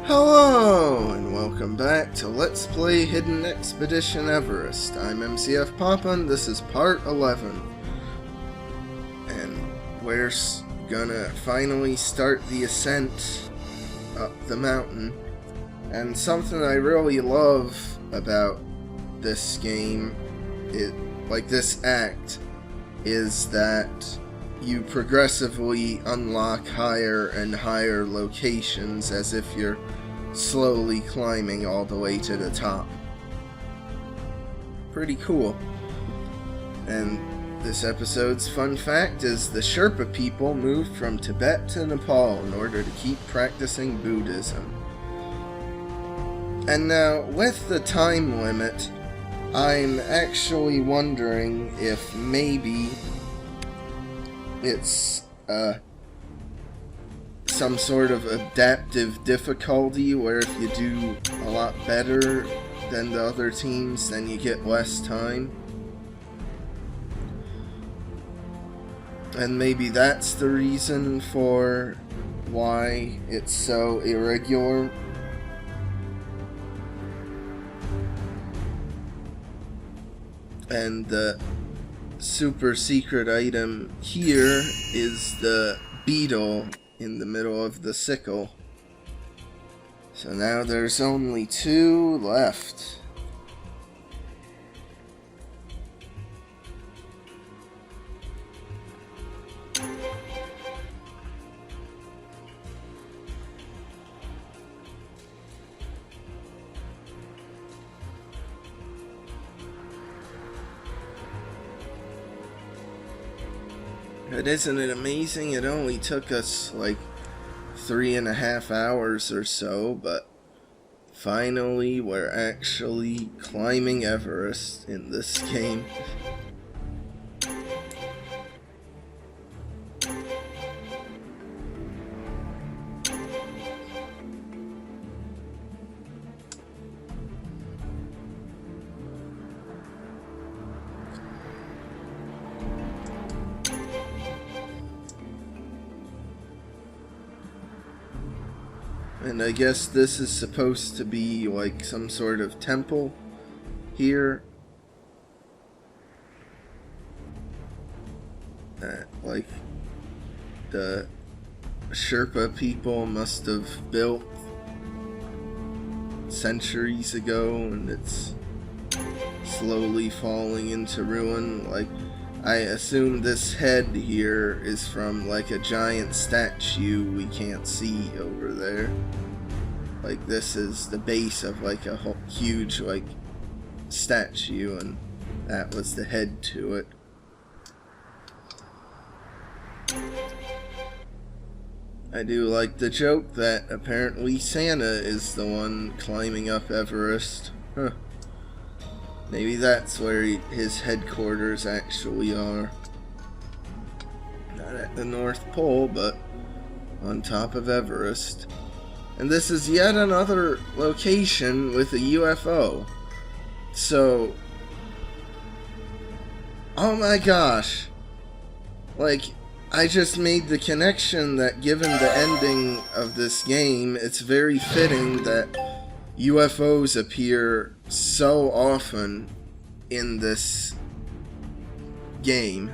Hello, and welcome back to Let's Play Hidden Expedition Everest. I'm MCFPapa, and this is part 11. And we're gonna finally start the ascent up the mountain. And something I really love about this game, this act, is that you progressively unlock higher and higher locations as if you're slowly climbing all the way to the top. Pretty cool. And this episode's fun fact is the Sherpa people moved from Tibet to Nepal in order to keep practicing Buddhism. And now, with the time limit, I'm actually wondering if maybe it's some sort of adaptive difficulty where if you do a lot better than the other teams, then you get less time. And maybe that's the reason for why it's so irregular. And the super secret item here is the beetle in the middle of the sickle. So now there's only 2 left. But isn't it amazing? It only took us like 3.5 hours or so, but finally we're actually climbing Everest in this game. And I guess this is supposed to be like some sort of temple here. Like the Sherpa people must have built centuries ago, and it's slowly falling into ruin. Like, I assume this head here is from like a giant statue we can't see over there. Like, this is the base of like a huge like statue, and that was the head to it. I do like the joke that apparently Santa is the one climbing up Everest. Huh. Maybe that's where his headquarters actually are. Not at the North Pole, but on top of Everest. And this is yet another location with a UFO. So, oh my gosh. Like, I just made the connection that given the ending of this game, it's very fitting that UFOs appear so often in this game.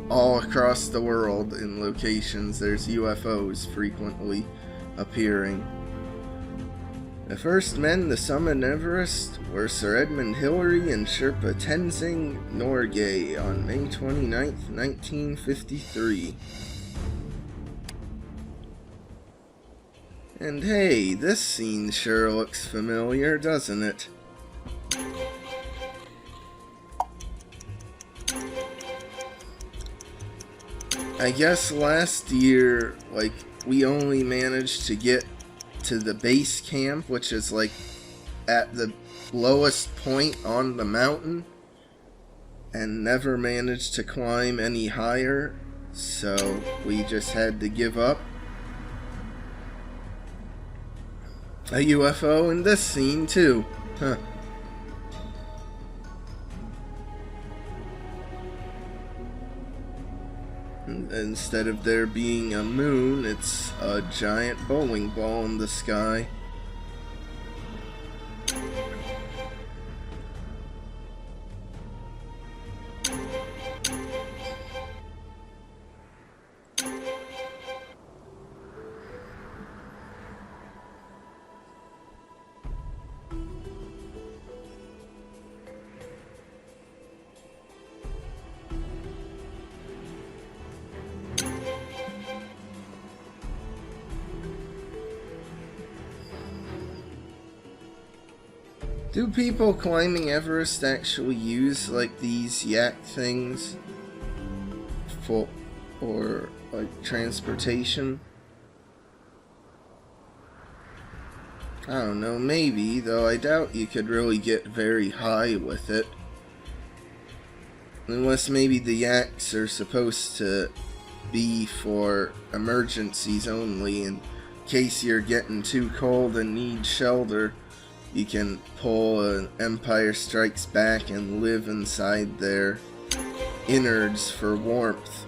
All across the world, in locations, there's UFOs frequently appearing. The first men to summit Everest were Sir Edmund Hillary and Sherpa Tenzing Norgay on May 29th, 1953. And hey, this scene sure looks familiar, doesn't it? I guess last year, like, we only managed to get to the base camp, which is like at the lowest point on the mountain, and never managed to climb any higher, so we just had to give up. A UFO in this scene too, huh? instead of there being a moon, it's a giant bowling ball in the sky. Do people climbing Everest actually use like these yak things for or like transportation? I don't know, maybe, though I doubt you could really get very high with it. Unless maybe the yaks are supposed to be for emergencies only, in case you're getting too cold and need shelter. You can pull an Empire Strikes Back and live inside their innards for warmth.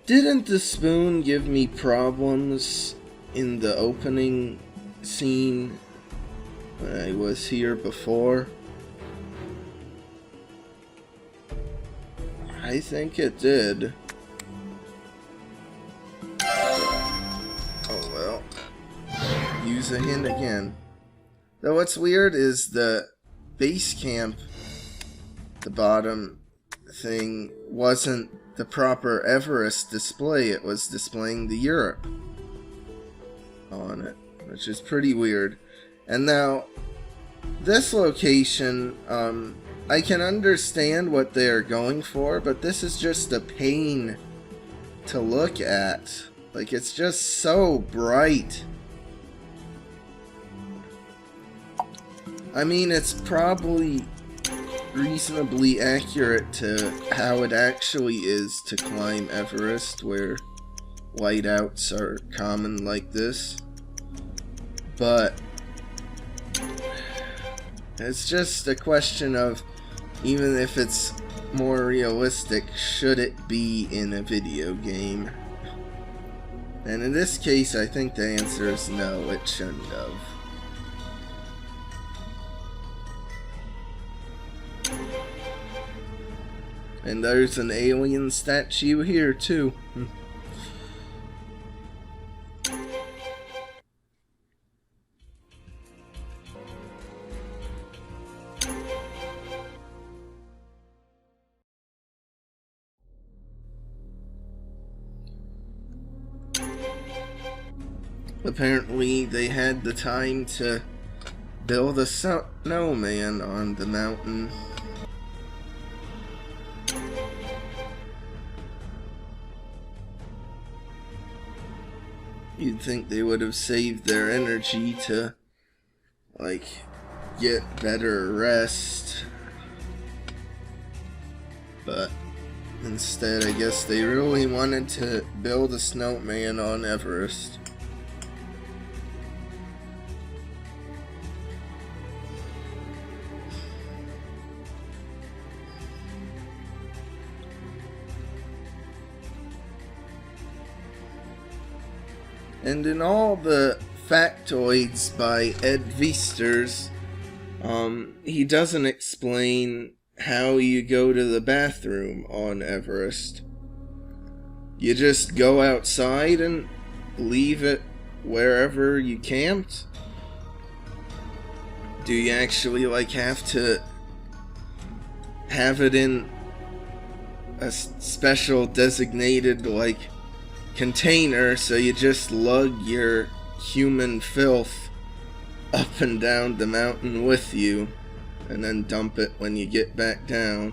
Didn't the spoon give me problems in the opening scene when I was here before? I think it did. Oh well. Use a hint again. Though what's weird is the base camp, the bottom thing, wasn't the proper Everest display. It was displaying the Europe on it, which is pretty weird. And now, this location, I can understand what they're going for, but this is just a pain to look at. Like, it's just so bright. I mean, it's probably reasonably accurate to how it actually is to climb Everest, where whiteouts are common like this. But it's just a question of, even if it's more realistic, should it be in a video game? And in this case, I think the answer is no, it shouldn't have. And there's an alien statue here too. Apparently they had the time to build a snowman on the mountain. You'd think they would have saved their energy to, like, get better rest. But instead, I guess they really wanted to build a snowman on Everest. And in all the factoids by Ed Viesturs, he doesn't explain how you go to the bathroom on Everest. You just go outside and leave it wherever you camped? Do you actually, like, have to have it in a special designated, like, container, so you just lug your human filth up and down the mountain with you and then dump it when you get back down?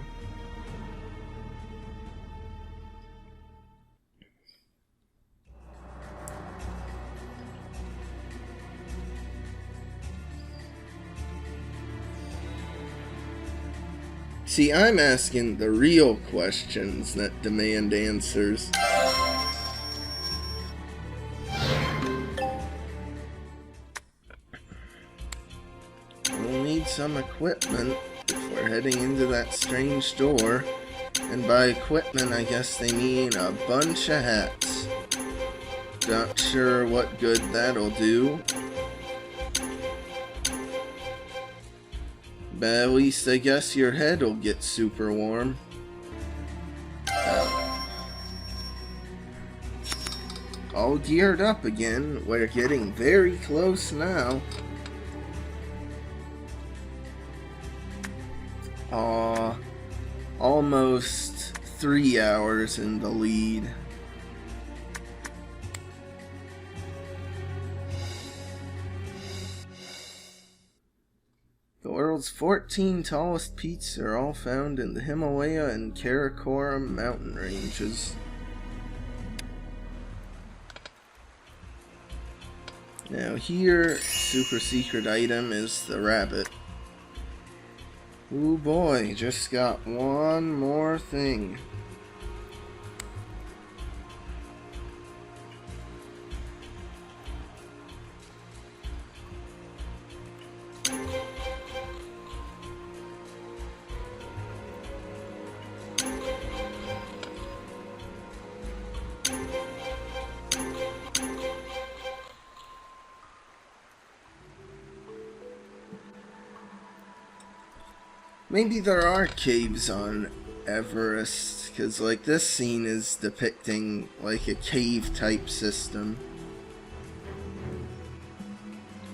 See, I'm asking the real questions that demand answers. We'll need some equipment if we're heading into that strange door. And by equipment, I guess they mean a bunch of hats. Not sure what good that'll do. But at least I guess your head will get super warm. All geared up again. We're getting very close now. Almost 3 hours in the lead. The world's 14 tallest peaks are all found in the Himalaya and Karakoram mountain ranges. Now here, super secret item is the rabbit. Ooh boy, just got one more thing. Maybe there are caves on Everest, because like this scene is depicting like a cave type system.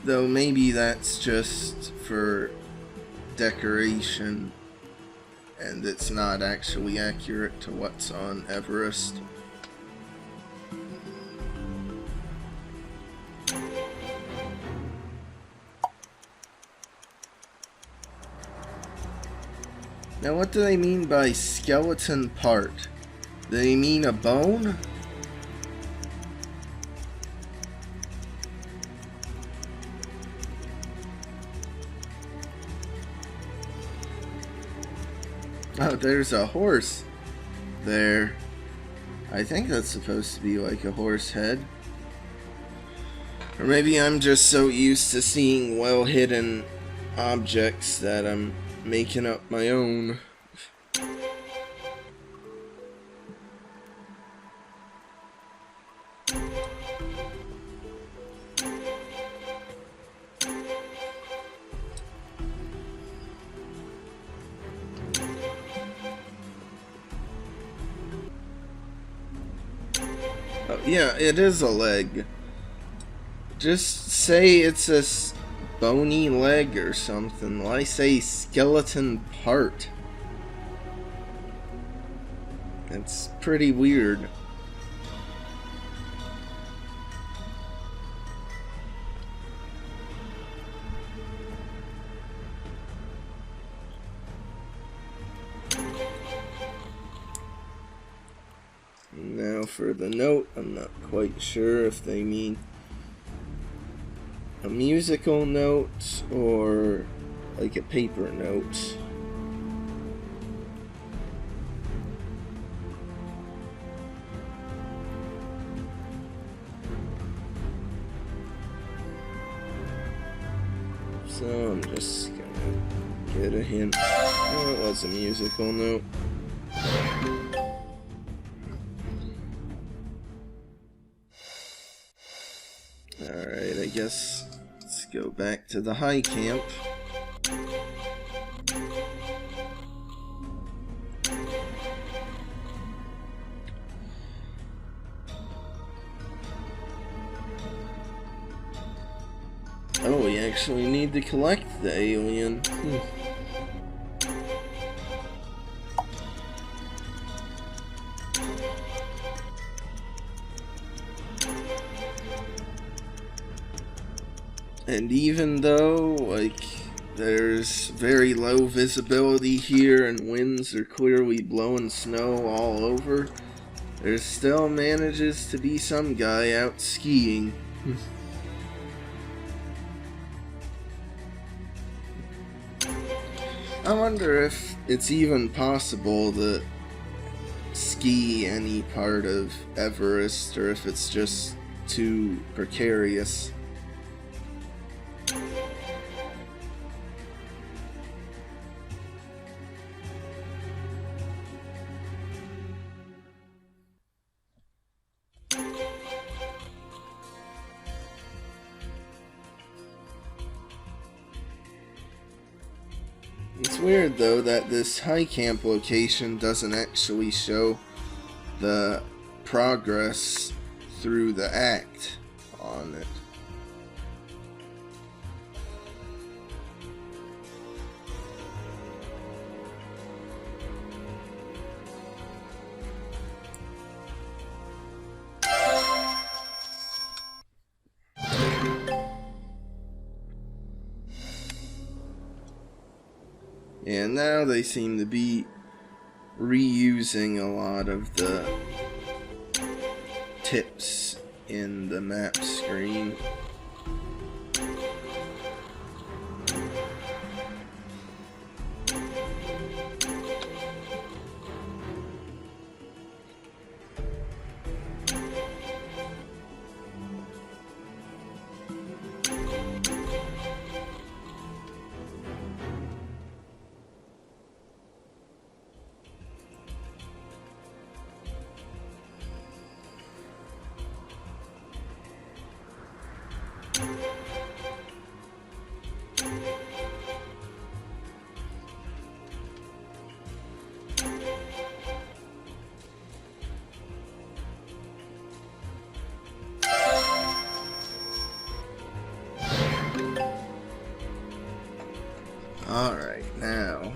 Though maybe that's just for decoration and it's not actually accurate to what's on Everest. Now what do they mean by skeleton part? Do they mean a bone? Oh, there's a horse there. I think that's supposed to be like a horse head. Or maybe I'm just so used to seeing well-hidden objects that I'm making up my own. Oh, yeah, it is a leg. Just say it's a bony leg or something. Why say skeleton part? It's pretty weird. Now for the note, I'm not quite sure if they mean a musical note or like a paper note. So I'm just gonna get a hint. Oh, it was a musical note. Alright, I guess let's go back to the high camp. Oh, we actually need to collect the alien. And even though, like, there's very low visibility here and winds are clearly blowing snow all over, there still manages to be some guy out skiing. I wonder if it's even possible to ski any part of Everest, or if it's just too precarious. It's weird though that this high camp location doesn't actually show the progress through the act on it. And now they seem to be reusing a lot of the tips in the map screen. Alright, now.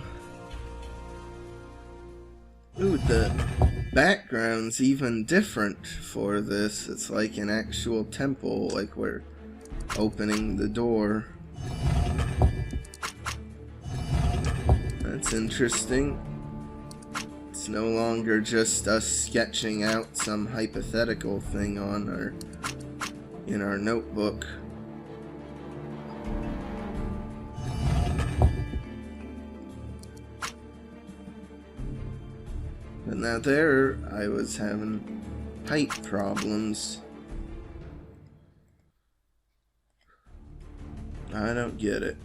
Ooh, the background's even different for this. It's like an actual temple, like we're opening the door. That's interesting. It's no longer just us sketching out some hypothetical thing on in our notebook. But now there, I was having height problems. I don't get it.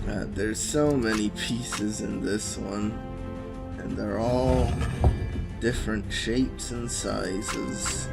God, there's so many pieces in this one, and they're all different shapes and sizes.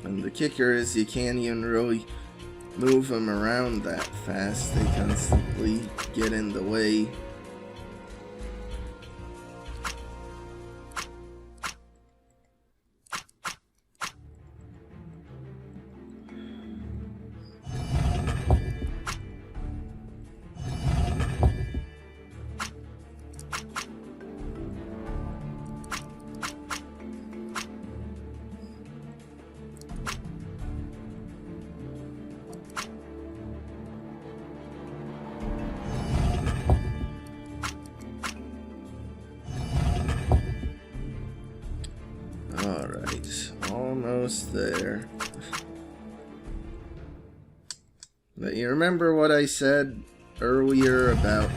And the kicker is you can't even really move them around that fast. They constantly get in the way. Alright, almost there. But you remember what I said earlier about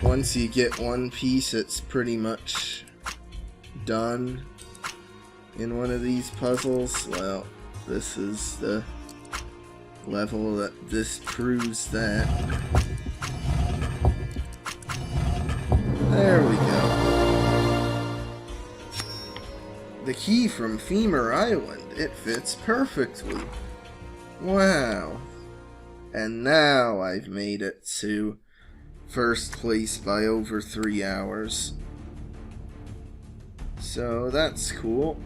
once you get one piece, it's pretty much done in one of these puzzles? Well, this is the level that disproves that. There we go. The key from Femur Island, it fits perfectly. Wow. And now I've made it to first place by over 3 hours. So that's cool.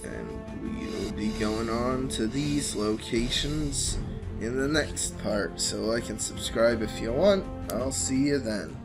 And we will be going on to these locations in the next part. So like and subscribe if you want. I'll see you then.